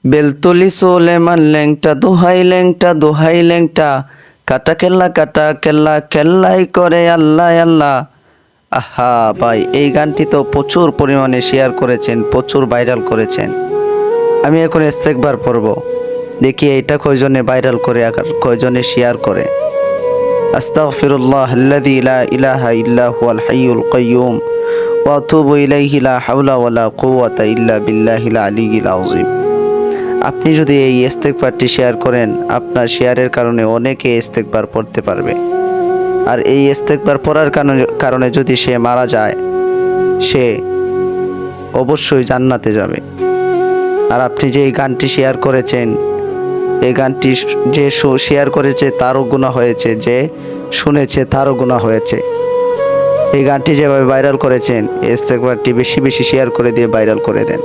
বেলতলি সোলেমান ল্যাংটা দোহাই ল্যাংটা কাটা কেল্লা কেল্লাই করে আল্লাহ আল্লাহ। আহা ভাই, এই গানটি তো প্রচুর পরিমাণে শেয়ার করেছেন, প্রচুর ভাইরাল করেছেন। আমি এখন ইস্তেগফার পড়ব, দেখি এইটা কয়জনে ভাইরাল করে আর কয়জনে শেয়ার করে। আস্তাগফিরুল্লাহ আল্লাযী লা ইলাহা ইল্লা হুয়াল হাইয়ুল কাইয়্যুম ওয়া আতুবু ইলাইহি লা হাওলা ওয়ালা কুওয়াতা ইল্লা বিল্লাহিল আলিয়্যিল আযীম। আপনি যদি এই ইস্তেগফারটি শেয়ার করেন, আপনার শেয়ারের কারণে অনেকে ইস্তেগফার পড়তে পারবে। আর এই ইস্তেগফার পড়ার কারণে যদি সে মারা যায়, সে অবশ্যই জান্নাতে যাবে। আর আপনি যে এই গানটি শেয়ার করেছেন, এই গানটি যে শেয়ার করেছে তারও গুনাহ হয়েছে, যে শুনেছে তারও গুনাহ হয়েছে। এই গানটি যেভাবে ভাইরাল করেছেন, এই ইস্তেগফারটি বেশি বেশি শেয়ার করে দিয়ে ভাইরাল করে দেন।